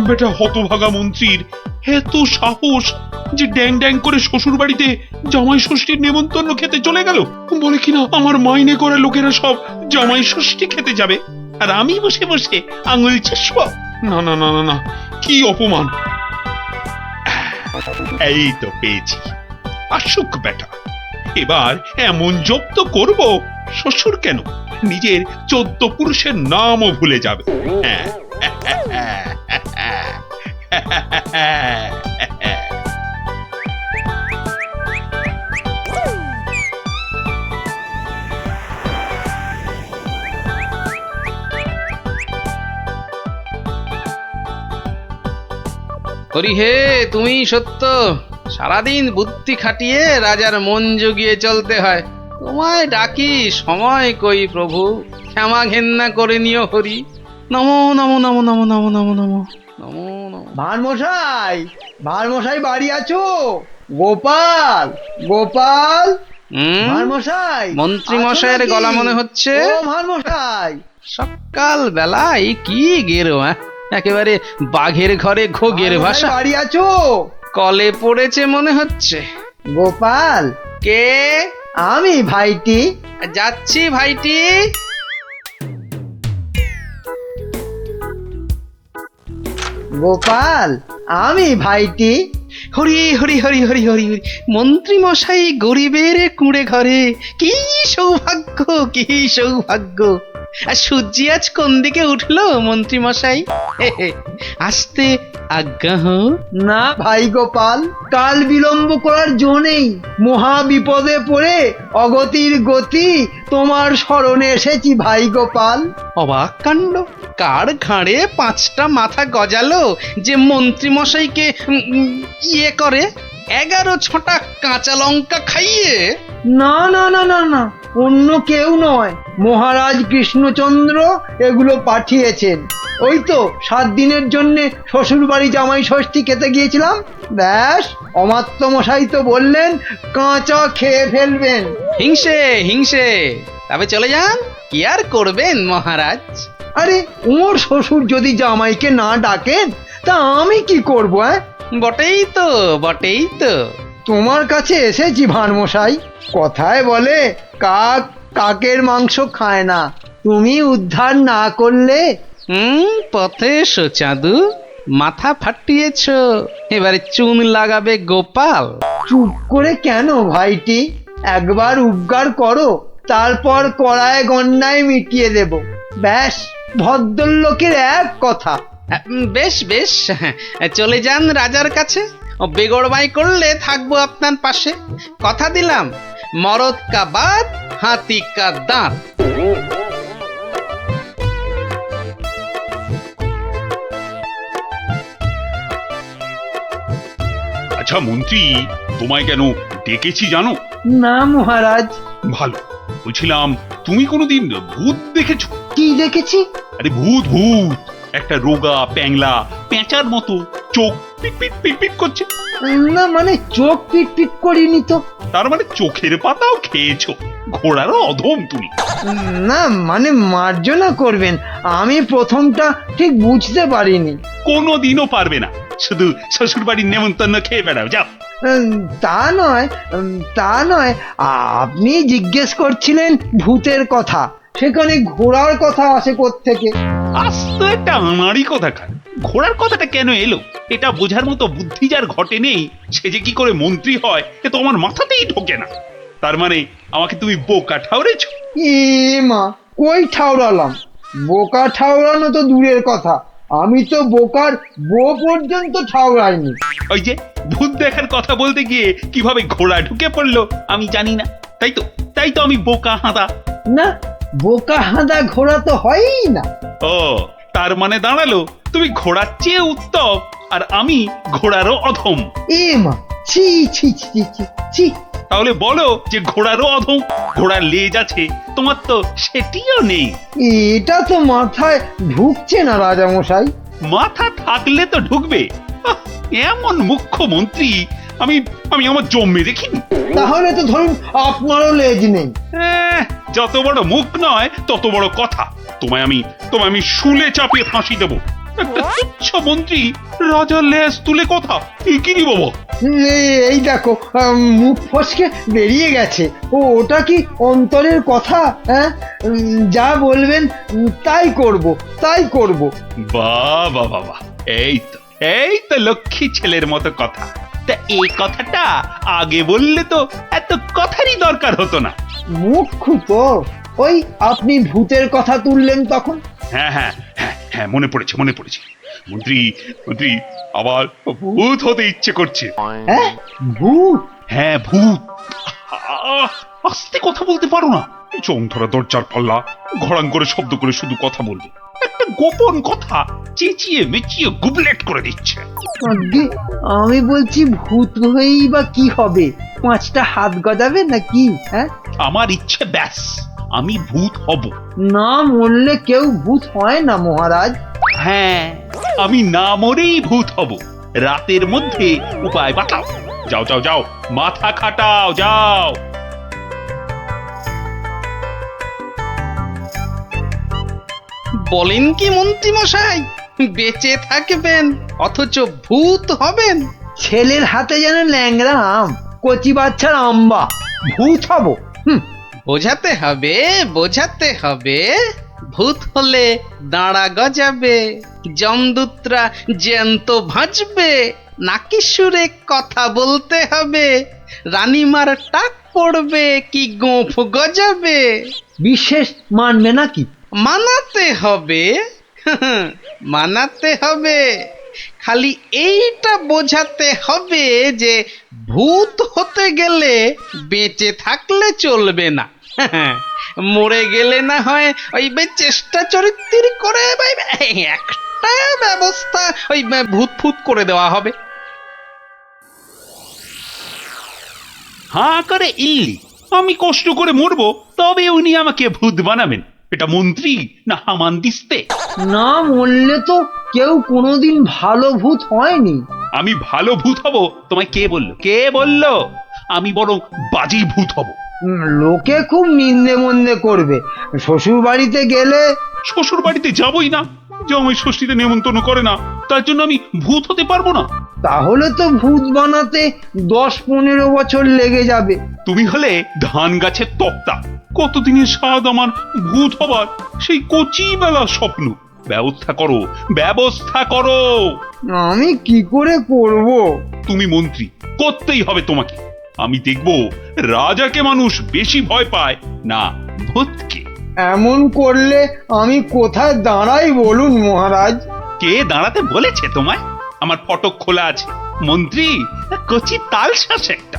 বেটা হতভাগা মন্ত্রীর এত সাহস যে ড্যাং ড্যাং করে শ্বশুর বাড়িতে জামাই ষষ্ঠীর নেমন্তন্ন খেতে চলে গেল। বলে কিনা আমার মাইনে করা লোকেরা সব জামাই ষষ্ঠী খেতে যাবে, আর আমি বসে বসে আঙুল চুষবো। না না না না না, কি অপমান! এই তো পেয়েছি, আসুক বেটা। এবার এমন জব্দ করব, শ্বশুর কেন নিজের 14 পুরুষের নামও ভুলে যাবে। হরি হে, তুমি সত্য। সারাদিন বুদ্ধি খাটিয়ে রাজার মন জুগিয়ে চলতে হয়। তোমায় ডাকি, সময় কই প্রভু, ক্ষমা ঘেন্না করে নিও হরি। নমো নমো নমো নমো নমো নমো নমো নমো নমো। ভারমশাই বাড়ি আছো? গোপাল, গোপাল, ভারমশাই। মন্ত্রী মশাইয়ের গলা মনে হচ্ছে। ও ভারমশাই, সকাল বেলায় কি গেরো, একেবারে বাঘের ঘরে ঘোগের ভাষা। বাড়ি আছো? কলে পড়েছে মনে হচ্ছে। গোপাল, কে? আমি ভাইটি। যাচ্ছি ভাইটি। গোপাল, আমি ভাইটি। হরি হরি হরি হরি হরি হরি। মন্ত্রী মশাই গরিবের কুঁড়ে ঘরে, কি সৌভাগ্য, কি সৌভাগ্য। আর সূর্যি আজ কোন দিকে উঠলো মন্ত্রী মশাই? আসতে আজ্ঞা হোক। না ভাই গোপাল, কাল বিলম্ব করার জো নেই। মহা বিপদে পড়ে অগতির গতি তোমার স্মরণে এসেছি ভাই গোপাল। অবাক কাণ্ড, কার ঘাড়ে 5টা মাথা গজালো যে মন্ত্রী মশাইকে ইয়ে করে 11 ছোটা কাঁচা লঙ্কা খাইয়ে? না না না না না, অন্য কেউ নয়, মহারাজ কৃষ্ণচন্দ্র এগুলো পাঠিয়েছেন। ওই তো 7 দিনের জন্যে শ্বশুর বাড়ি জামাই ষষ্ঠী খেতে গিয়েছিলাম, ব্যাস অমাত্য মশাই তো বললেন কাঁচা খেয়ে ফেলবেন। হিংসে হিংসে, তবে চলে যান, কি আর করবেন মহারাজ। আরে ওর শ্বশুর যদি জামাইকে না ডাকেন তা আমি কি করব? বটেই তো, বটেই তো। তোমার কাছে এসেছি ভানমশাই। কথায় বলে কাক কাকের মাংস খায় না, তুমি উদ্ধার না করলে। পথে এসো চাঁদু, মাথা ফাটিয়েছ, এবারে চুন লাগাবে গোপাল। চুপ করে কেন ভাইটি? একবার উদ্গার করো, তারপর কড়ায় গন্ডায় মিটিয়ে দেব। ব্যাস ভদ্রলোকের এক কথা। বেশ বেশ, চলে যান রাজার কাছে। বেগড়বাই করলে থাকবো আপনার পাশে। কথা দিলাম, মরদ কা বাত, হাতি কা দাঁত। আচ্ছা মন্ত্রী, তোমায় কেন ডেকেছি জানো? না মহারাজ। ভালো, বলছিলাম তুমি কোনোদিন ভূত দেখেছো? কি দেখেছি? আরে ভূত ভূত, একটা রোগা প্যাংলা পেঁচার মতো চোখ পিট পিট পিট করছে। না মানে চোখ পিট পিট করিনি তো। তার মানে চোখের পাতাও খেয়েছো? ঘোড়ারও অধম তুমি। না মানে মার্জনা করবেন, আমি প্রথমটা ঠিক বুঝতে পারিনি। কোনোদিনও পারবে না, শুধু শ্বশুর বাড়ির নেমন্তন্ন খেয়ে বেড়াও, যাও। তা নয়, তা নয়, আপনি জিজ্ঞেস করছিলেন ভূতের কথা, সেখানে ঘোড়ার কথা আসে কোত্থেকে? আস্ত একটা আনাড়ি কথাকার, ঘোড়ার কথাটা কেন এলো এটা বোঝার মতো বুদ্ধি যার ঘটে নেই, সে যে কি করে মন্ত্রী হয় এ তো আমার মাথাতেই ঢোকে না। তার মানে আমাকে তুমি বোকা ঠাউরেছো? এ মা, কই ঠাউরালাম? বোকা ঠাউরানো তো দূরের কথা, আমি তো বোকার বউ পর্যন্ত ঠাউরাইনি। ওই যে ভূত দেখার কথা বলতে গিয়ে কিভাবে ঘোড়া ঢুকে পড়লো আমি জানি না, তাই তো আমি বোকা হাঁদা। না, বোকা হাঁদা ঘোড়া তো হয়ই না। ও, তার মানে দাঁড়ালো তুমি ঘোড়ার চেয়ে উত্তম আর আমি ঘোড়ারও অধম। এ মা, ছি ছি ছি ছি ছি। তাহলে বলো যে ঘোড়ারও অধম। ঘোড়ার লেজ আছে, তোমার তো সেটিও নেই। এটা তো মাথায় ঢুকছে না রাজামশাই। মাথা থাকলে তো ঢুকবে। এমন মুখ্যমন্ত্রী আমি আমি আমার জন্মে দেখিনি। তাহলে তো ধরুন আপনারও লেজ নেই। যত বড় মুখ নয় তত বড় কথা। তোমায় আমি শুলে চাপিয়ে ফাঁসি দেবো। একটা তুচ্ছ মন্ত্রী রাজার লেজ তুলে কথা, কি রে বাবা? এই দেখো, মুখ ফসকে বেরিয়ে গেছে। ওটা কি অন্তরের কথা? হ্যাঁ, যা বলবেন তাই করব, তাই করব। বাহ বাহ বাহ বাহ, এই তো লক্ষ্মী ছেলের মতো কথা। তা এই কথাটা আগে বললে তো এত কথারই দরকার হতো না। মুখ্য তো ওই আপনি ভূতের কথা তুললেন তখন। হ্যাঁ হ্যাঁ হ্যাঁ হ্যাঁ, মনে পড়েছে মনে পড়েছে। মন্ত্রী মন্ত্রী আবার ভূত হতে ইচ্ছে করছে। হ্যাঁ, ভূত? হ্যাঁ ভূত। আস্তে কথা বলতে পারো না? চোখ ধরা দরজার পাল্লা, ঘড়াং করে শব্দ করে শুধু কথা বলবে। একটা গোপন কথা চেঁচিয়ে মেচিয়ে গুবলেট করে দিচ্ছে। আজ্ঞে, আমি বলছি ভূত হয়েই বা কি হবে? 5টা হাত গজাবে নাকি? হ্যাঁ, আমার ইচ্ছে ব্যাস, আমি ভূত হব। না মরলে কেউ ভূত হয় না মহারাজ। হ্যাঁ, আমি না মরেই ভূত হব। রাতের মধ্যে উপায় বাতাও। যাও যাও যাও, মাথা খাটাও, যাও। বলেন কি মন্ত্রী মশাই, বেঁচে থাকবেন অথচ ভূত হবেন? ছেলের হাতে যেন ল্যাংড়া আম, কচি বাচ্চার আম্বা। ভূত হব? বোঝাতে হবে, বোঝাতে হবে। ভূত হলে দাঁড়া গজাবে, জমদূতরা জ্যান্ত ভাজবে, নাকি সুরে কথা বলতে হবে, রানীমার টাক পড়বে কি গোঁফ গজাবে। বিশেষ মানবে নাকি? মানাতে হবে, মানাতে হবে। খালি এইটা বোঝাতে হবে যে ভূত হতে গেলে বেঁচে থাকলে চলবে না, মরে গেলে না হয় ওই চেষ্টা চরিত্র করে একটা ব্যবস্থা ওই ভূত ফুত করে দেওয়া হবে। হাঁ করে ইল্লি, আমি কষ্ট করে মরবো তবে উনি আমাকে ভূত বানাবেন? এটা মন্ত্রী না হামান দিস্তে? না মরলে তো কেউ কোনোদিন ভালো ভূত হয়নি। আমি ভালো ভূত হব তোমায় কে বললো? কে বললো? আমি বরং বাজি ভূত হব। লোকে খুব নিন্দে মন্দে করবে। শ্বশুর বাড়িতে গেলে? শ্বশুর বাড়িতে যাবই না, জামাই ষষ্ঠীতে নেমন্তন্ন করে না, তার জন্য আমি ভূত হতে পারবো না। তাহলে তো ভূত বানাতে 10-15 বছর লেগে যাবে। তুমি হলে ধান গাছের তক্তা, কতদিনের স্বাদ আমার ভূত হবার, সেই কচি বেলার স্বপ্ন। ব্যবস্থা করো, ব্যবস্থা করো। আমি কি করে করব? তুমি মন্ত্রী, করতেই হবে তোমাকে। আমি দেখব রাজাকে মানুষ বেশি ভয় পায় না ভূতকে। এমন করলে আমি কোথায় দাঁড়াই বলুন মহারাজ? কে দাঁড়াতে বলেছে তোমায়? আমার ফটক খোলা আছে। মন্ত্রী কচি তাল শ্বাস একটা।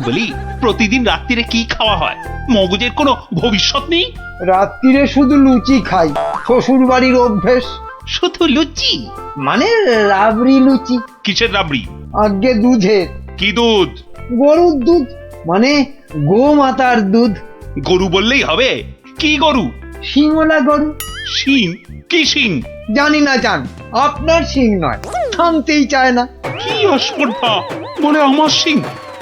বলি, প্রতিদিন রাত্রিরে কি খাওয়া হয়? মগজের কোনো ভবিষ্যৎ নেই? রাত্রিরে শুধু লুচি খাই, শ্বশুর বাড়ির অভ্যেস। শুধু লুচি? মানে রাবড়ি লুচি। কিসের রাবড়ি? আগে দুধের। কি দুধ? গরুর দুধ, মানে গোমাতার দুধ। গরু বললেই হবে? কি গরু? শিঙলা গরু। শিং? কি শিং? জানি না জান, আপনার শিং নয়, থামতেই চায় না। কি অস্পর্ধা, বলে আমার শিং।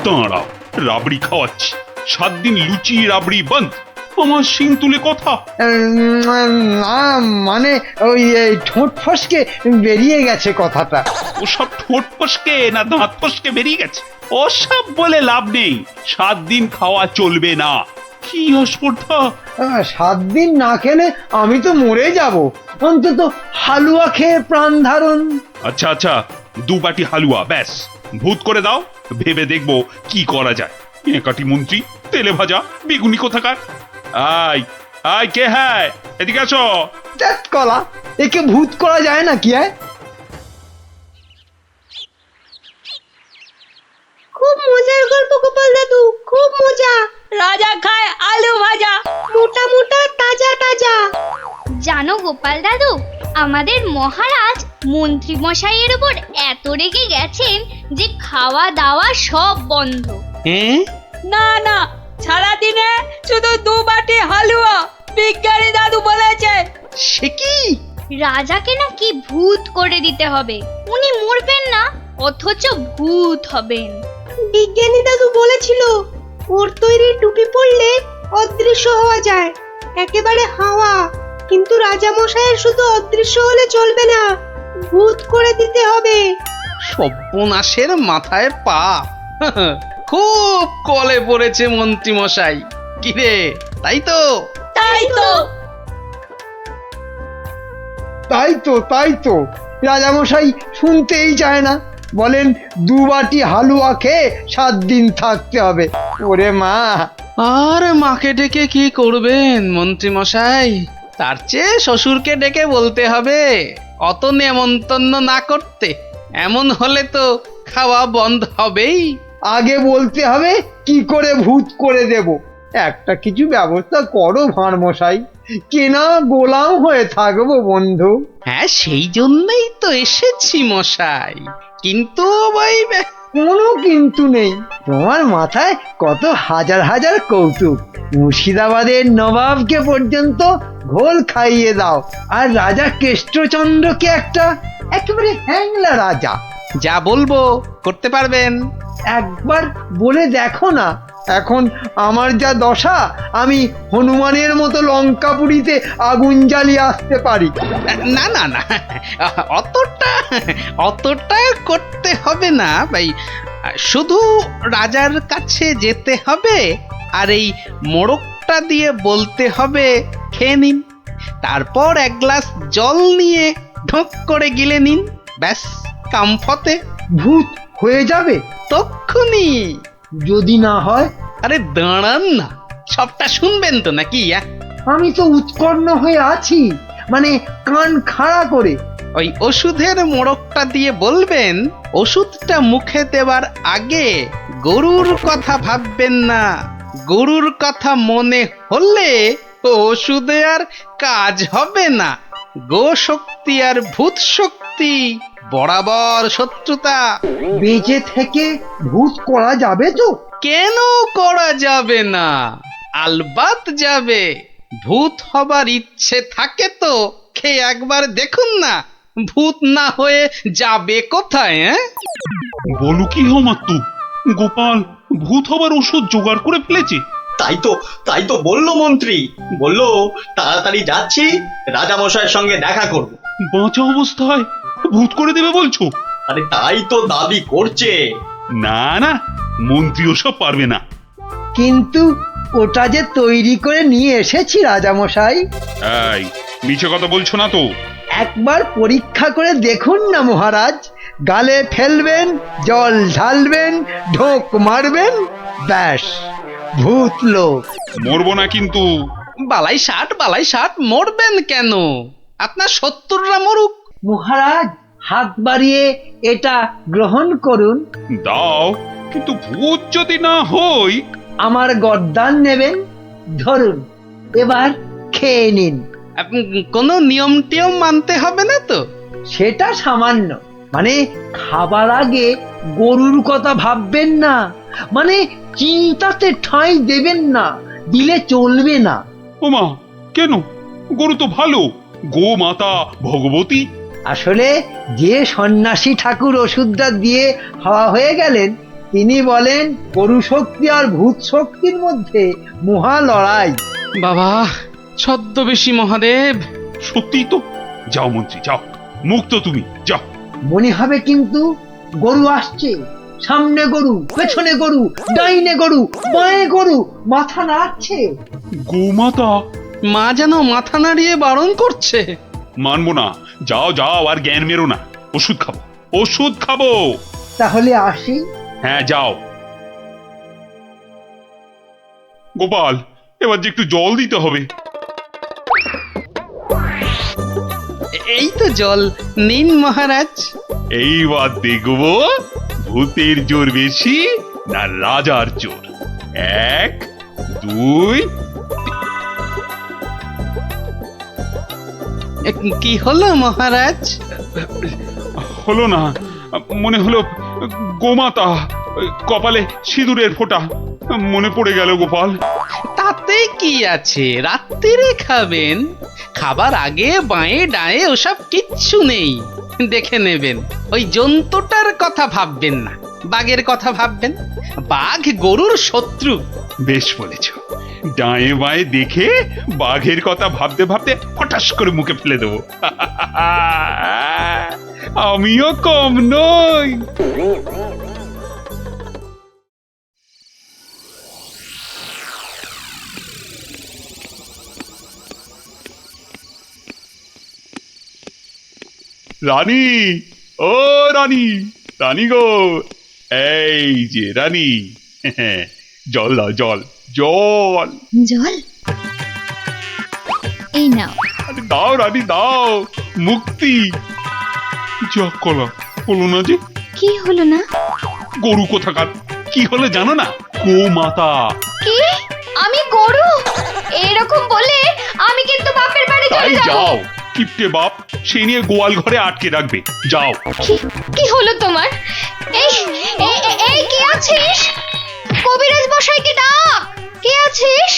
দাঁড়াও, রাবড়ি খাওয়াচ্ছি। 7 দিন লুচি রাবড়ি বন্ধ, আমার শিং তুলে কথা। না মানে ওই ঠোঁট ফসকে বেরিয়ে গেছে কথাটা। ওসব ঠোঁট ফসকে না দাঁত ফসকে বেরিয়ে গেছে? ওসব বলে লাভ নেই। 7 দিন খাওয়া চলবে না। কি অস্পর্ধা! 7 দিন না খেলে আমি তো মরে যাব। অন্তত হালুয়া খেয়ে প্রাণ ধারণ। আচ্ছা আচ্ছা, 2 বাটি হালুয়া ব্যাস। ভূত করে দাও, ভেবে দেখবো কি করা যায়। একাটি মন্ত্রী, তেলে ভাজা বেগুনি কোথাকার। আয় আয়, কে হ্যায়? এদিকে আসো। ধ্যাৎ কলা, একে ভূত করা যায় না কি? খুব মজার গল্প গোপাল দাদু, খুব মজা। রাজা খায় আলু ভাজা, মোটা মোটা তাজা তাজা। জানো গোপাল দাদু, আমাদের মহারাজ মন্ত্রী মশাইয়ের উপর এত রেগে গেছেন যে খাওয়া দাওয়া সব বন্ধ। হ্যাঁ? না না, সারাদিনে শুধু 2 বাটি হালুয়া, বিজ্ঞানী দাদু বলেছে। সে কি? রাজাকে নাকি ভূত করে দিতে হবে। উনি মরবেন না, অথচ ভূত হবেন। বিজ্ঞানী দাদু বলেছিল ওর তৈরি টুপি পরলে অদৃশ্য হওয়া যায়, একেবারে হাওয়া। কিন্তু রাজা মশাইয়ের শুধু অদৃশ্য হলে চলবে না, ভূত করে দিতে হবে। সর্বনাশের মাথায় পা। খুব কলে পড়েছে মন্ত্রী মশাই। কিরে, তাই তো? তাই তো। তাই তো রাজামশাই শুনতেই চায় না, বলেন 2 বাটি হালুয়া খেয়ে 7 দিন থাকতে হবে। ওরে মা! আর মাকে ডেকে কি করবেন মন্ত্রী মশাই? তার চেয়ে শ্বশুরকে ডেকে বলতে হবে অত নেমন্তন্ন না করতে। এমন হলে তো খাওয়া বন্ধ হবেই। আগে বলতে হবে কি করে ভূত করে দেব। একটা কিছু ব্যবস্থা করো ভাঁড় মশাই, কেনা গোলাম হয়ে থাকবো বন্ধু। হ্যাঁ, সেই জন্যই তো এসেছি মশাই। কিন্তু ওই কোনো কিন্তু নেই, তোমার মাথায় কত হাজার হাজার কৌতুক। মুর্শিদাবাদের নবাবকে পর্যন্ত ঘোল খাইয়ে দাও, আর রাজা কেষ্টচন্দ্রকে একেবারে হ্যাংলা রাজা। যা বলবো করতে পারবেন। একবার বলে দেখো না। এখন আমার যা দশা, আমি হনুমানের মতো লঙ্কাপুরীতে আগুন জ্বালিয়ে আসতে পারি। না না না, অতটা করতে হবে না ভাই। শুধু রাজার কাছে যেতে হবে আর এই মোড়কটা দিয়ে বলতে হবে খেয়ে নিন। তারপর 1 গ্লাস জল নিয়ে ঢোক করে গিলে নিন। ব্যাস, কামফতে। ভূত হয়ে যাবে তক্ষুনি। যদি না হয়? আরে দাঁড়ান না, সবটা শুনবেন তো নাকি? আমি তো উৎকণ্ঠ হয়ে আছি, মানে কান খাড়া করে। ওই ওষুধের মোড়কটা দিয়ে বলবেন ওষুধটা মুখে দেওয়ার আগে গরুর কথা ভাববেন না। গরুর কথা মনে হলে ওষুধে আর কাজ হবে না। গো শক্তি আর ভূত শক্তি বরাবর শত্রুতা। বেঁচে থেকে ভূত করা যাবে তো? কেন করা যাবে না? আলবাত যাবে। ভূত হবার ইচ্ছে থাকে তো খেয়ে একবার দেখুন না, ভূত না হয়ে যাবে কোথায়? বলো কি মাত্তু, গোপাল ভূত হবার ওষুধ জোগাড় করে ফেলেছে? তাই তো বললো মন্ত্রী। বললো তাড়াতাড়ি যাচ্ছি, রাজামশাইয়ের সঙ্গে দেখা করব। বাঁচা অবস্থায় ভূত করে দেবে বলছো? আরে তাই তো দাবি করছে। না না, মন্ত্রী ওসব পারবে না। কিন্তু ওটা যে তৈরি করে নিয়ে এসেছি রাজামশাই। এই মিছে কথা বলছো না তো? একবার পরীক্ষা করে দেখুন না মহারাজ। গালে ফেলবেন, জল ঢালবেন, ঢোক মারবেন, ব্যাস ভূত লোক। মরবো না কিন্তু। বালাই ষাট মরবেন কেন? আপনার 70রা মরুক। মহারাজ হাত বাড়িয়ে এটা গ্রহণ করুন। দাও, কিন্তু ভূত যদি না হই? আমার গর্দান নেবেন, ধরুন, এবার খেয়ে নিন। কোনো নিয়ম টিয়ম মানতে হবে না তো? সেটা সামান্য, মানে খাবার আগে গরুর কথা ভাববেন না, মানে চিন্তাতে ঠাঁই দেবেন না, দিলে চলবে না। ওমা, কেন? গরু তো ভালো, গো মাতা ভগবতী। আসলে যে সন্ন্যাসী ঠাকুর ওষুধটা দিয়ে হাওয়া হয়ে গেলেন, তিনি বলেন গরু শক্তি আর ভূত শক্তির মধ্যে মহা লড়াই। বাবা ছদ্মবেশী মহাদেব। সত্যি তো। যাও মন্ত্রী, যাও, মুক্ত তুমি, যাও। মনে হবে কিন্তু গরু আসছে, সামনে গরু, পেছনে গরু, ডাইনে গরু, বাঁয়ে গরু, মাথা নাড়ছে। গোমাতা? মা যেন মাথা নাড়িয়ে বারণ করছে। মানবো না। যাও যাও, আর জ্ঞান মেরো না। ওষুধ খাবো। তাহলে আসি। হ্যাঁ যাও। গোপাল, এবার যে একটু জল দিতে হবে। এই তো জল নিন মহারাজ। এইবার দেখবো ভূতের জোর বেশি না রাজার জোর। 1, 2। কি হলো মহারাজ? হলো না, মনে হলো গোমাতা, কপালে সিঁদুরের ফোঁটা মনে পড়ে গেল গোপাল। তাতে কি আছে, রাত্রিরে খাবেন। খাবার আগে বাঁয়ে ডায়ে ওসব কিচ্ছু নেই, দেখে নেবেন। ওই জন্তুটার কথা ভাববেন না, বাঘের কথা ভাববেন। বাঘ গরুর শত্রু। বেশ বলেছ। ডায়ে বাঁয়ে দেখে বাঘের কথা ভাবতে ভাবতে হঠাৎ করে মুখে ফেলে দেবো। আমিও কম নই। রানী, ও রানী, রানী গো, এই যে রানী, জল দাও, জল, জল। জল এই নাও। আরে দাও রানী দাও, মুক্তি। যা কলা হলো না যে। কি হলো না? গরু কোথাকার, কি হলো জানো না? গো মাতা। কি? আমি গরু? এরকম বলে আমি কিন্তু বাপের বাড়ি তাই চলে যাব। যাও, কিপটে বাপ সে নিয়ে গোয়াল ঘরে আটকে রাখবে, যাও। কি হলো তোমার? এই এই এই কে আছিস? কবিরাজ মশাইকে ডাক। কে আছিস?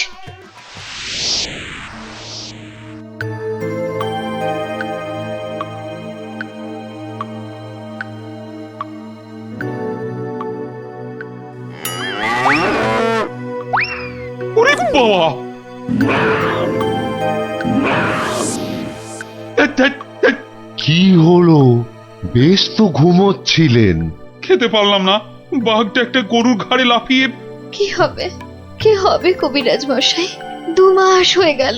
ওরে বাবা, কি হলো? বেশ তো ঘুমোচ্ছিলেন। খেতে পারলাম না, বাঘটা একটা গরুর ঘাড়ে লাফিয়ে। কি হবে? কি হবে কবিরাজ মশাই? 2 মাস হয়ে গেল।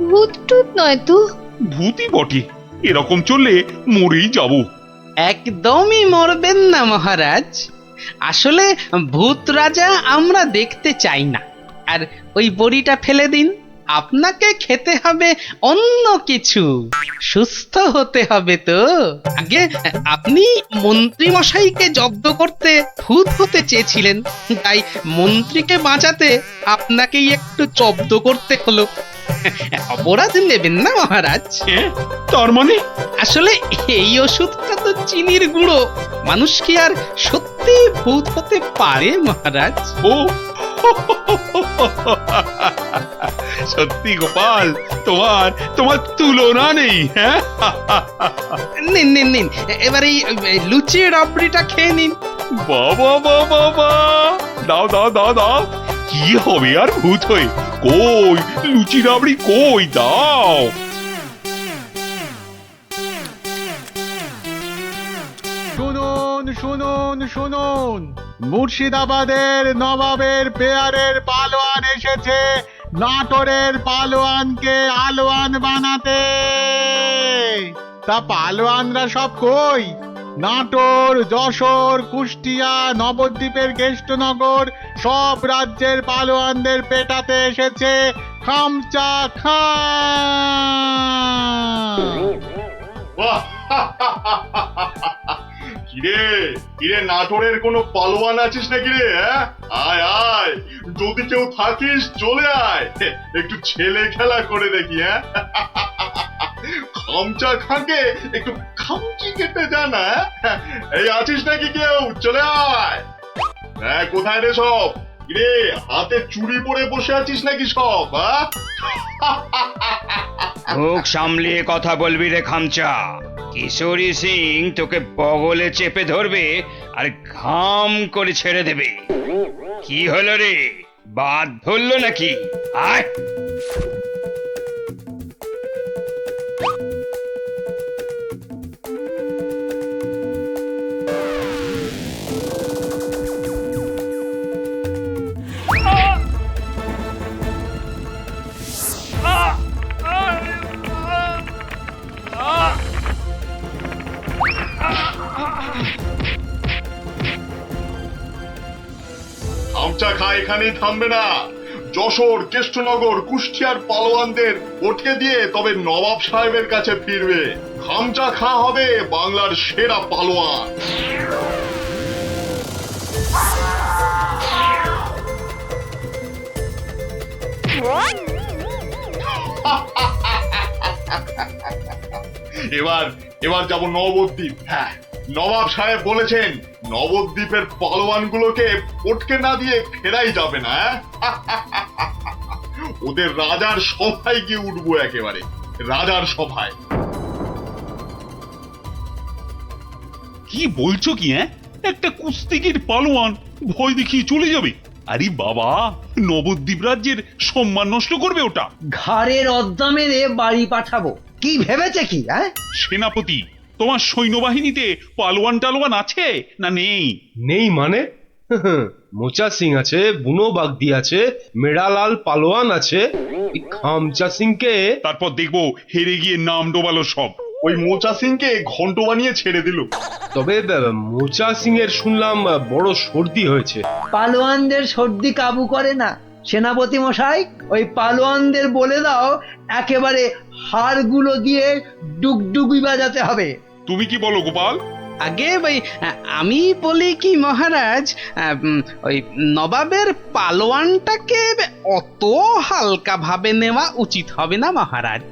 ভূত টুত নয় তো? ভূতই বটে, এরকম চললে মরেই যাব। একদমই মরবেন না মহারাজ। আসলে ভূত রাজা আমরা দেখতে চাই না। আর ওই বড়িটা ফেলে দিন, আপনাকে খেতে হবে অন্য কিছু, সুস্থ হতে হবে তো। আগে আপনি মন্ত্রী মশাইকে জব্দ করতে ভূত হতে চেয়েছিলেন, তাই মন্ত্রীকে বাঁচাতে আপনাকেই একটু জব্দ করতে হলো। অপরাধ নেবেন না মহারাজ। তার মানে? আসলে এই ওষুধটা তো চিনির গুঁড়ো, মানুষ কি আর সত্যি ভূত হতে পারে মহারাজ? ও সত্যি গোপাল, তোমার তোমার তুলনা নেই। হ্যাঁ, নিন নিন নিন, এবার এই লুচি রাবড়িটা খেয়ে নিন। বাবা বাবা বাবা, দাও দাও দাও দাও। কি হবে আর ভূত হয়ে? কই লুচি রাবড়ি কই, দাও। শুনুন শুনুন শুনুন, মুর্শিদাবাদের নবাবের পেয়ারের পালোয়ান এসেছে নাটোরের পালোয়ানকে আলোয়ান বানাতে। তা পালোয়ানরা সব কই? নাটোর, যশোর, কুষ্টিয়া, নবদ্বীপের কেষ্টনগর সব রাজ্যের পালোয়ানদের পেটাতে এসেছে খামচা খান। কিরে কিরে, নাটোরের কোনো পালোয়ান আছিস নাকি রে? আয় আয়, যদি কেউ থাকিস চলে আয়, একটু ছেলে খেলা করে দেখি। খামচা খাকে একটু খামচি কেটে জানা। এই আছিস নাকি কেউ? চলে আয়। কোথায় রে সব? কিরে হাতে চুড়ি পরে বসে আছিস নাকি সব? মুখ সামলিয়ে কথা বলবি রে খামচা। কিশোরী সিং তোকে বগলে চেপে ধরবে আর ঘাম করে ছেড়ে দেবে। কি হলো রে, বাদ ধরলো নাকি? আয়। খামচা খা এখানেই থামবে না। যশোর, কেষ্টনগর, কুষ্টিয়ার পালোয়ানদের ওঠে দিয়ে তবে নবাব সাহেবের কাছে ফিরবে। খামচা খা হবে বাংলার সেরা পালোয়ান। এবার এবার যাব নবদ্বীপ। হ্যাঁ, নবাব সাহেব বলেছেন নবদ্বীপের পালোয়ানগুলোকে পটকে না দিয়ে ফেরাই যাবে না। ওদের রাজার সভায় গিয়ে উঠবো, একেবারে রাজার সভায়। কি বলছো কি? একটা কুস্তিগির পালোয়ান ভয় দেখিয়ে চলে যাবে? আরে বাবা, নবদ্বীপ রাজ্যের সম্মান নষ্ট করবে ওটা। ঘাড়ের অদ্দা মেরে বাড়ি পাঠাবো, কি ভেবেছে কি? সেনাপতি, তোমার সৈন্যবাহিনীতে পালোয়ান টালোয়ান আছে না নেই? নেই মানে? মোচা সিং আছে, বুনো বাগদি আছে, মেড়ালাল পালোয়ান আছে, এই খামচা সিংকে তারপর দেখবো হেরে গিয়ে নাম ডোবালো সব। ওই মোচা সিংকে ঘন্ট বানিয়ে ছেড়ে দিল। তবে মোচা সিং এর শুনলাম বড় সর্দি হয়েছে। পালোয়ানদের সর্দি কাবু করে না সেনাপতি মশাই। ওই পালোয়ানদের বলে দাও একেবারে হাড়গুলো দিয়ে ডুগডুগি বাজাতে হবে। তুমি কি বলো গোপাল? আগে ভাই আমি বলি কি মহারাজ, ওই নবাবের পালোয়ানটাকে অত হালকা ভাবে নেওয়া উচিত হবে না মহারাজ।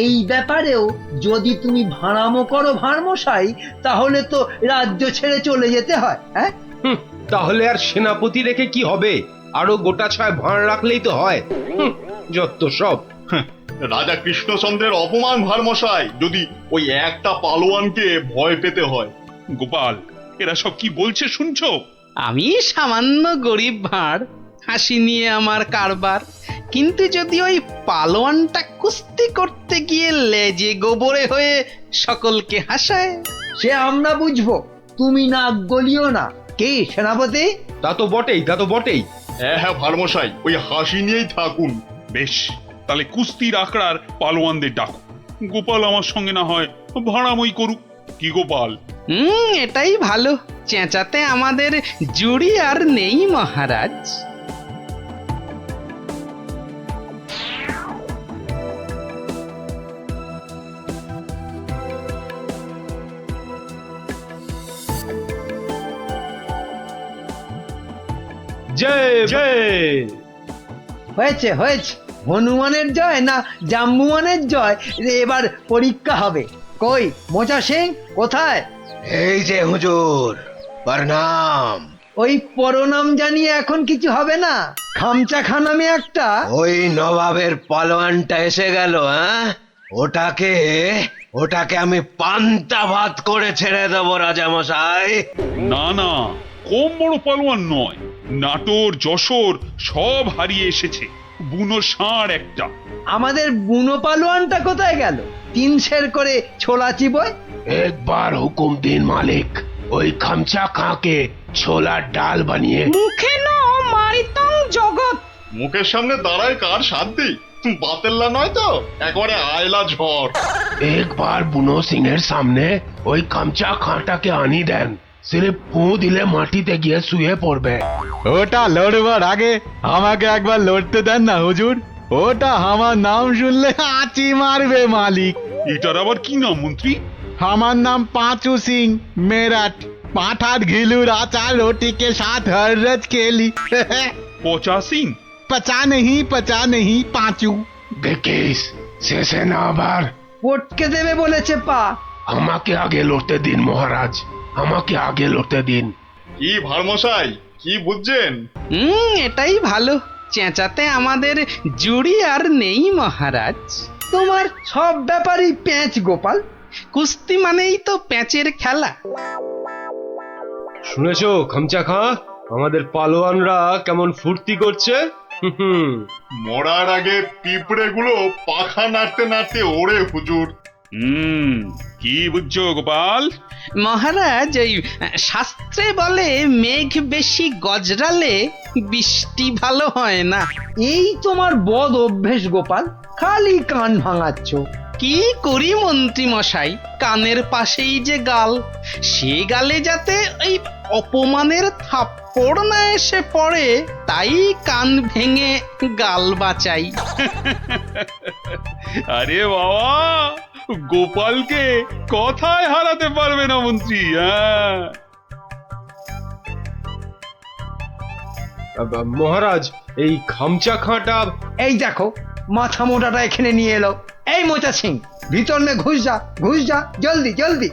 এই ব্যাপারেও যদি তুমি ভাড়ামো করো ভাঁড়মশাই, তাহলে তো রাজ্য ছেড়ে চলে যেতে হয়। হ্যাঁ, তাহলে আর সেনাপতি রেখে কি হবে? আরো গোটা ছয় ভাঁড় রাখলেই তো হয়। যত সব। রাজা কৃষ্ণচন্দ্রের অপমান ভারমশাই, যদি ওই একটা পালোয়ানকে ভয় পেতে হয়। গোপাল, এরা সব কি বলছে শুনছো? আমি সামান্য গরিব ভাঁড়, হাসি নিয়ে আমার কারবার, কিন্তু যদি ওই পালোয়ানটা কুস্তি করতে গিয়ে লেজে গোবরে হয়ে সকলকে হাসায়, সে আমরা বুঝবো, তুমি নাক গলিও না। কি সেনাপতি? তা তো বটেই, তা তো বটেই। হ্যাঁ হ্যাঁ ভারমশাই, ওই হাসি নিয়েই থাকুন। বেশ, তাহলে কুস্তির আখড়ার পালোয়ানদের ডাকো। গোপাল আমার সঙ্গে না হয় ভাড়ামই করুক। কি গোপাল? এটাই ভালো। চেঁচাতে আমাদের জুড়ি আর নেই মহারাজ। জয় জয়। হয়েছে হয়েছে, হনুমানের জয় না জাম্বুয়ানের জয় এবার পরীক্ষা হবে। কই মোচা সিং কোথায়? এই যে হুজুর, প্রণাম। ওই পরনাম জানিয়ে এখন কিছু হবে না। খামচা খা নামে একটা ওই নবাবের পালোয়ানটা এসে গেল। হ্যাঁ, ওটাকে আমি পান্তা ভাত করে ছেড়ে দেবো রাজামশাই। না না, কম বড় পালোয়ান নয়। নাটোর যশোর সব হারিয়ে এসেছে, বুনো ষাঁড় একটা। আমাদের বুনো পালোয়ানটা কোথায় গেল? 3 সের করে ছোলা চিবোয়। একবার হুকুম দিন মালিক, ওই খামচা খাঁকে ছোলার ডাল বানিয়ে। মুখে ন মারিতং জগৎ। মুখের সামনে দাঁড়ায় কার শান্তি? বাতেল্লা নয় তো, একবারে আয়লা ঝড়। একবার বুনো সিং এর সামনে ওই খামচা খাঁটাকে আনি দেন, সিরিফ ফু দিলে মাটিতে গিয়ে শুয়ে পড়বে। ওটা লড়বার আগে আমাকে একবার লড়তে দেন না হুজুর। ওটা আমার নাম শুনলে আঁচি মারবে মালিক। এটার আবার কি নাম মন্ত্রী? আমার নাম পাঁচু সিং মেরাট। পাঁঠার ঘিলুর আচার रोटी के साथ हर रोज खेली। পচা সিং? पचा नहीं पांचू। দেখিস শেষে না আবার পটকে দেবে বলেছে পা। আমাকে আগে লড়তে দিন মহারাজ, আমাকে আগে লড়তে দিন। কি ভারমশাই, কি বুঝছেন? এটাই ভালো। চেঁচাতে আমাদের জুড়ি আর নেই মহারাজ। তোমার সব ব্যাপারই প্যাঁচ গোপাল। কুস্তি মানেই তো প্যাঁচের খেলা। শুনেছো খামচা খাঁ, আমাদের পালোয়ানরা কেমন ফুর্তি করছে? মরার আগে পিঁপড়ে গুলো পাখা নাড়তে নাড়তে ওড়ে হুজুর। কি বুঝছো গোপাল? মহারাজ, এই শাস্ত্রে বলে মেঘ বেশি গজরালে বৃষ্টি ভালো হয় না। এই তোমার বদ অভ্যেস গোপাল, খালি কান ভাঙাচ্ছ। কি করি মন্ত্রী মশাই, কানের পাশেই যে গাল, সে গালে যাতে এই অপমানের থাপ্পড় না এসে পড়ে, তাই কান ভেঙে গাল বাঁচাই। আরে বাবা, গোপালকে কথায় হারাতে পারবে না মন্ত্রী। হ্যাঁ মহারাজ, এই খামচা খাঁটা। এই দেখো মাথা মোটাটা এখানে নিয়ে এলো। এই মোচা সিং, ভিতর নে, ঘুষ যা জলদি জলদি।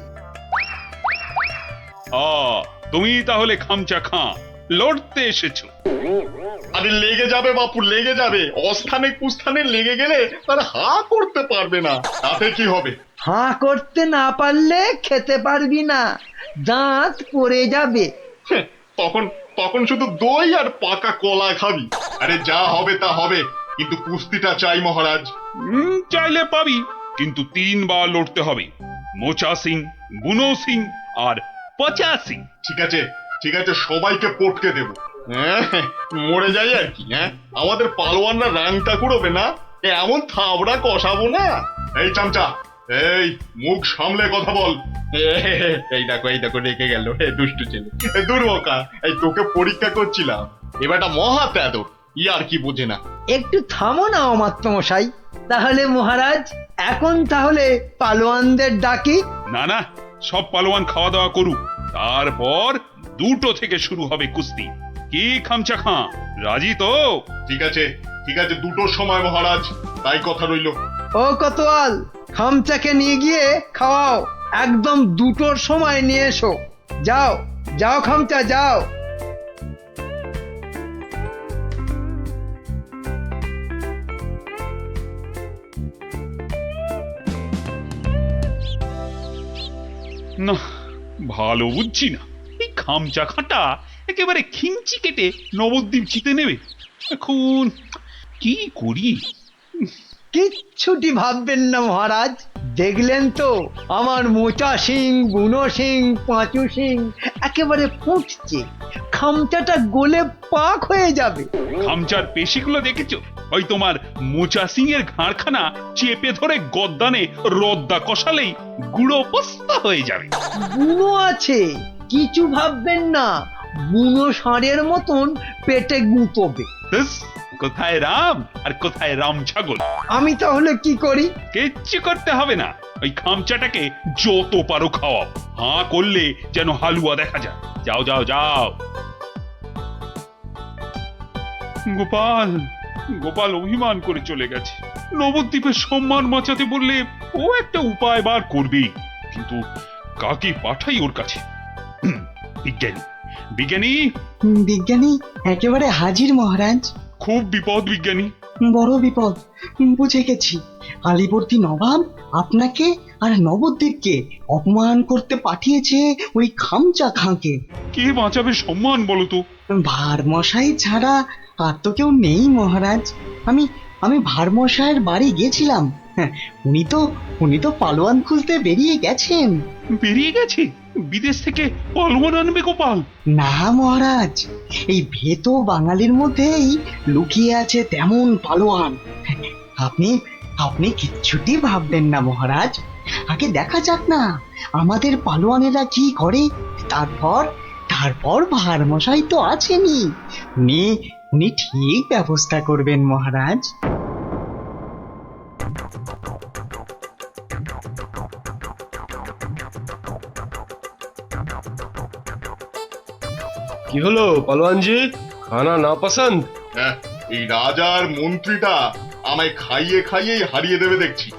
তুমি তাহলে খামচা খাঁ লড়তে এসেছো? আরে লেগে যাবে বাপু, লেগে যাবে। অস্থানে কুস্থানে লেগে গেলে তার হা করতে পারবে না, তাতে কি হবে? হাঁ করতে না পারলে খেতে পারবি না, দাঁত পড়ে যাবে। তখন তখন শুধু দই আর পাকা কলা খাবি। আরে যা হবে তা হবে, কিন্তু কুস্তিটা চাই মহারাজ। চাইলে পাবি, কিন্তু 3 বার লড়তে হবে। মোচা সিং, বুনো সিং আর পচা সিং। ঠিক আছে ঠিক আছে, সবাইকে পটকে দেব। হ্যাঁ, মরে যাই আর কি। হ্যাঁ, আমাদের পালোয়ানরা রাংটা কুড়োবে না, এমন থাবড়া কষাবো না। এই চামচা, এই মুখ সামলে কথা বল। এই দেখো রেখে গেল, দুষ্টু ছেলে, দুর্বকা। এই তোকে পরীক্ষা করছিলাম, এবারটা মহা প্যাদর, আর কি বোঝে না। একটু থামো না অমাত্যমশাই। তাহলে মহারাজ এখন তাহলে পালোয়ানদের ডাকি। না না, সব পালোয়ান খাওয়া দাওয়া করুক, তারপর 2টো থেকে শুরু হবে কুস্তি। কি খামচা খাঁ, রাজি তো? ঠিক আছে 2টোর সময় মহারাজ, তাই কথা রইল। ও কোতোয়াল, খামচাকে নিয়ে গিয়ে খাওয়াও, একদম 2টোর সময় নিয়ে এসো। যাও যাও খামচা, যাও। না, ভালো বুঝছি না, এই খামচা খাঁটা একেবারে খিঞ্চি কেটে নবদ্বীপ জিতে নেবে। এখন কি করি? কিচ্ছুটি ভাববেন না মহারাজ, দেখলেন তো আমার মোচা সিং, বুনো সিং, পাঁচু সিং একেবারে ফুটছে, খামচাটা গলে পাক হয়ে যাবে। খামচার পেশিগুলো দেখেছো? ওই তোমার মোচা সিং এর ঘাড়খানা চেপে ধরে গদ্দানে রদ্দা কষালেই গুঁড়ো পস্তা হয়ে যাবে। বুনো আছে, কিছু ভাববেন না, বুনো ষাঁড়ের মতন পেটে গুঁতবে। ব্যাস, কোথায় রাম আর কোথায় রাম ছাগল। আমি তাহলে কি করি? কিচ্ছু করতে হবে না, ওই খামচাটাকে যত পারো খাওয়াও, হাঁ করলে যেন হালুয়া দেখা যায়। যাও যাও যাও। গোপাল গোপাল অভিমান করে চলে গেছে। নবদ্বীপের সম্মান বাঁচাতে বললে ও একটা উপায় বার করবেই, কিন্তু কাকে পাঠাই ওর কাছে? বিজ্ঞানী বিজ্ঞানী বিজ্ঞানী একেবারে হাজির মহারাজ। খুব বিপদ বিজ্ঞানী, বড় বিপদ। বুঝে গেছি, আলিবর্দী নবাব আপনাকে আর নবদ্বীপকে অপমান করতে পাঠিয়েছে ওই খামচা খাঁকে। কে বাঁচাবে সম্মান বলো তো? ভারমশাই ছাড়া আর তো কেউ নেই মহারাজ। আমি ভারমশাইয়ের বাড়ি গেছিলাম, উনি তো পালোয়ান খুঁজতে বেরিয়ে গেছেন। বেরিয়ে গেছে? বিদেশ থেকে পালোয়ান আনবে গোপাল? না মহারাজ, এই ভেতো বাঙালির মধ্যেই লুকিয়ে আছে তেমন পালোয়ান। আপনি কিচ্ছুটি ভাববেন না মহারাজ, আগে দেখা যাক না আমাদের পালোয়ানেরা কি করে, তারপর ভারমশাই তো আছেনই, উনি ঠিক ব্যবস্থা করবেন মহারাজ। কি হলো পালোয়ানজি, খানা না পছন্দ? হ্যাঁ, এই রাজার মন্ত্রীটা আমায় খাইয়ে খাইয়েই হারিয়ে দেবে দেখছি।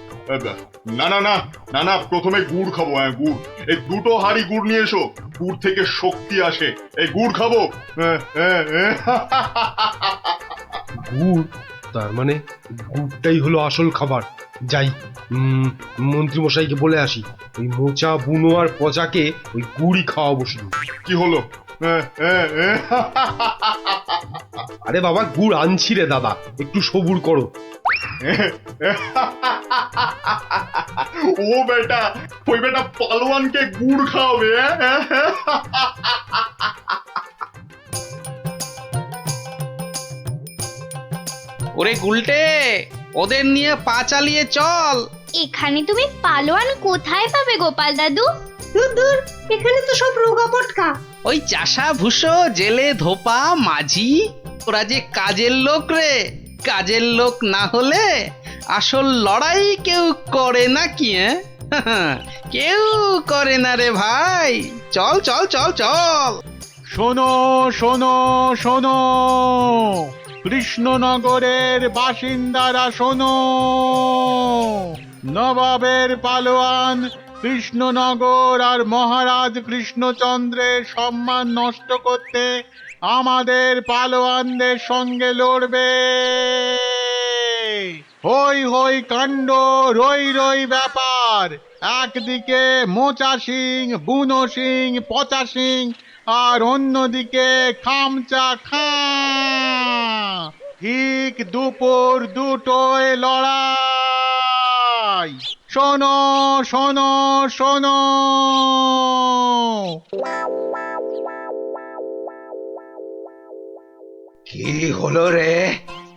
না না না না না, প্রথমে গুড় খাবো। হ্যাঁ, গুড়। এই 2টো হাঁড়ি গুড় নিয়ে এসো, গুড় থেকে শক্তি আসে, এই গুড় খাবো। গুড়? তার মানে গুড়টাই হলো আসল খাবার। যাই, মন্ত্রী মশাইকে বলে আসি, ওই মোচা, বুনো আর পচাকে ওই গুড়ই খাওয়াবো শুধু। কি হলো? আরে বাবা, গুড় আনছি রে দাদা, একটু সবুর করো। ও বেটা, ওই বেটা পালোয়ানকে গুড় খাওয়াবে? ওরে গুলটে, ওদের নিয়ে পা চালিয়ে চল। এখানে তুমি পালোয়ান কোথায় পাবে গোপাল দাদু? দূর দূর, এখানে তো সব রোগা পটকা। ওই চাষা ভুষো, জেলে ধোপা, মাঝি, ওরা যে কাজের লোক রে। কাজের লোক না হলে আসল লড়াই কেউ করে না কি? কেউ করে না রে ভাই। চল চল চল চল। শোনো শোনো শোনো, কৃষ্ণনগরের বাসিন্দারা শোনো, নবাবের পালোয়ান কৃষ্ণনগর আর মহারাজ কৃষ্ণচন্দ্রের সম্মান নষ্ট করতে আমাদের পালোয়ানদের সঙ্গে লড়বে। হই হই কাণ্ড, রই রই ব্যাপার। একদিকে মোচা সিং, বুনো সিং, পচা সিং, আর অন্যদিকে খামচা খাঁ। ঠিক দুপুর 2টোয় লড়াই। শোনো শোনো শোনো। কি হলো রে?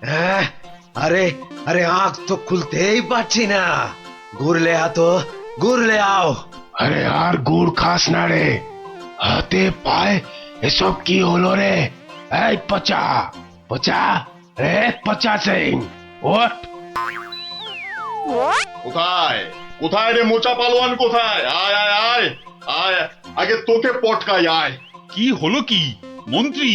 হ্যাঁ, আরে আরে আঁখ তো খুলতেই পারছি না। ঘুরলে আতো, ঘুরলে আও। আরে আর গুড় খাস না রে, হাতে পায়ে এসব কি হলো রে? এই পচা পচা, রে পচা সিং, ওঠ। কোথায় কোথায় রে মোচা পালোয়ান, কোথায়? আয় আয় আয় আয়, আগে তোকে পটকাই, আয়। কি হলো কি মন্ত্রী?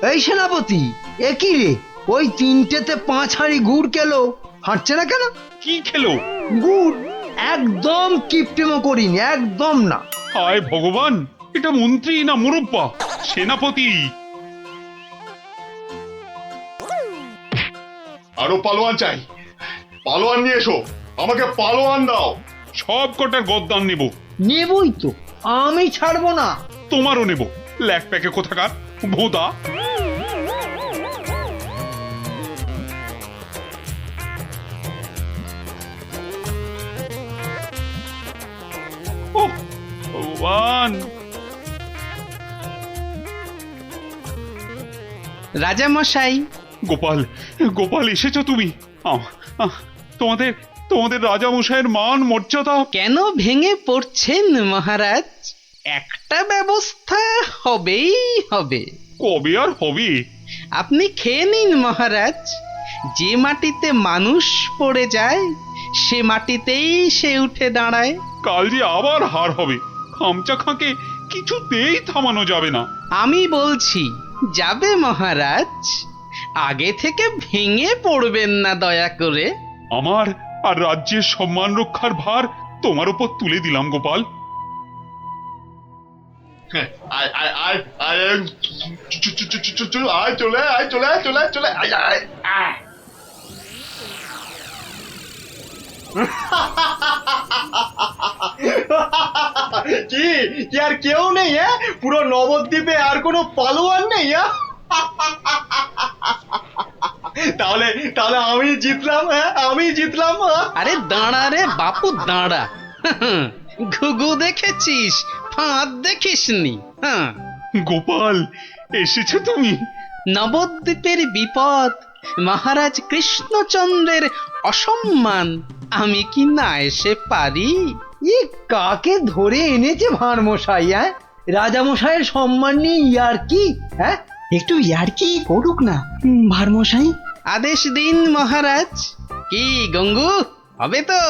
এই সেনাপতি, এ কি রে? ওই 3টেতে 5 হাঁড়ি গুড় খেলো, হাঁটছে না কেন? কি খেলো? গুড়। একদম কিপটেমো করিনি, একদম না। হায় ভগবান, এটা মন্ত্রী না মুরব্বা? সেনাপতি। আরো পালোয়ান চাই, পালোয়ান নিয়ে এসো, আমাকে পালোয়ান দাও। সব কটার গদ্দান নেব। নেবই তো, আমি ছাড়বো না। তোমারও নেব, ল্যাক প্যাকে কোথাকার ভোদা। ওহ, ভগবান। রাজা মশাই, গোপাল, গোপাল এসেছো তুমি? তোমাদের তোমাদের রাজা মশাইয়ের মান মর্যাদা কেন ভেঙে পড়ছেন মহারাজ? একটা ব্যবস্থা হবেই হবে। কবে আর হবে? আপনি খেয়ে নিন মহারাজ। যে মাটিতে মানুষ পড়ে যায় সে মাটিতেই সে উঠে দাঁড়ায়। কাল যে আবার হার হবে, খামচা খাঁকে কিছুতেই থামানো যাবে না। আমি বলছি যাবে মহারাজ। আগে থেকে ভেঙে পড়বেন না দয়া করে। আমার আর রাজ্যের সম্মান রক্ষার ভার তোমার উপর তুলে দিলাম গোপাল। আয় আয় আয় আয়, আয় চলে আয়, চলে আয়, চলে আয়, চলে আয় আয় আয়। কি কি আর কেউ নেই? হ্যাঁ, পুরো নবদ্বীপে আর কোনো পালোয়ান নেই? তাহলে তাহলে আমি জিতলাম। হ্যাঁ, আমি জিতলাম। আরে দাঁড়া রে বাপু, দাঁড়া। ঘুঘু দেখেছিস, ফাঁদ দেখিসনি। হ্যাঁ, গোপাল এসেছো তুমি? নবদ্বীপের বিপদ, মহারাজ কৃষ্ণচন্দ্রের অসম্মান, আমি কি না এসে পারি? ই কাকে ধরে এনেছে ভাঁড় মশাই? হ্যাঁ, রাজা মশাইয়ের সম্মান নিয়ে ইয়ার্কি? হ্যাঁ, একটু ইয়ার্কি করুক না ভাঁড় মশাই। আদেশ দিন মহারাজ। কি গঙ্গু, হবে তো?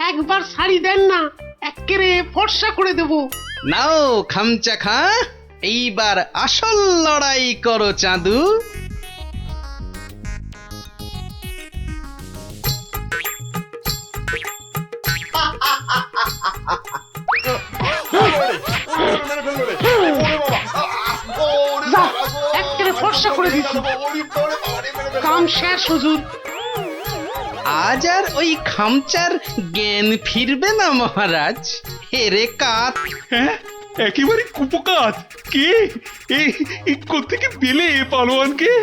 একবার শাড়ি দেন না, একেবারে ফর্সা করে দেব। নাও খামচা খা, এইবার আসল লড়াই করো চাঁদু। একেবারে ফর্সা করে দিচ্ছি, কাম শেষ হুজুর। আজ আর ওই খামচার জ্ঞান ফিরবে না মহারাজ। হেরে কাত। হ্যাঁ, একেবারে কুপকাত। কে কোত্থেকে পেলে পালোয়ানকে?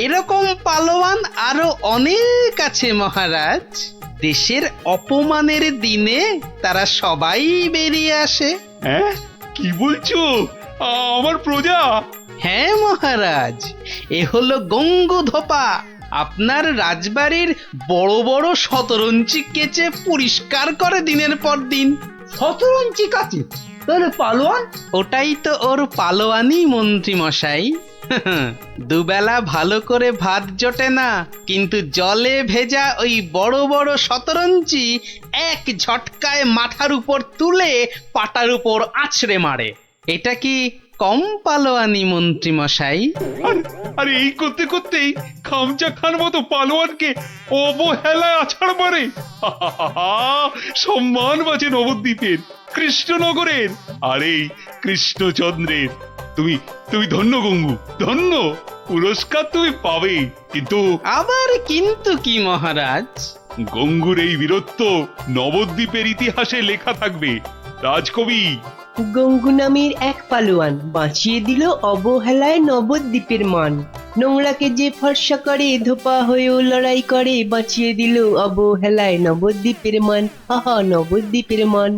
এরকম পালোয়ান আরো অনেক আছে মহারাজ। দেশের অপমানের দিনে তারা সবাই বেরিয়ে আসে। হ্যাঁ, কি বলছো? আমার প্রজা? হ্যাঁ মহারাজ, এ হলো গঙ্গু ধোপা। আপনার রাজবাড়ির বড় বড় শতরঞ্চি কেচে পরিষ্কার করে দিনের পর দিন। শতরঞ্চি কাছে? তাহলে পালোয়ান? ওটাই তো ওর পালোয়ানি মন্ত্রী মশাই। দুবেলা ভালো করে ভাত জোটে না, কিন্তু জলে ভেজা ওই বড় বড় শতরঞ্চি এক ঝটকায় মাথার উপর তুলে পাটার উপর আছড়ে মারে। এটা কি কম পালোয়ানি মন্ত্রী মশাই? আরে এই করতে করতেই খামচা খান মতো পালোয়ানকে অবহেলায় আছাড় মারে। সম্মান বাঁচে নবদ্বীপের, কৃষ্ণনগরের, আর এই কৃষ্ণচন্দ্রের। তুমি তুমি ধন্য গঙ্গু, ধন্য। পুরস্কার তুমি পাবে, কিন্তু আবার কিন্তু কি মহারাজ? গঙ্গুর এই বীরত্ব নবদ্বীপের ইতিহাসে লেখা থাকবে। রাজকবি গঙ্গু নামের এক পালোয়ান বাঁচিয়ে দিল অবহেলায় নবদ্বীপের মান। নোংরাকে যে ফর্সা করে ধোপা হয়েও লড়াই করে বাঁচিয়ে দিল অবহেলায় নবদ্বীপের মান, আহা নবদ্বীপের মান।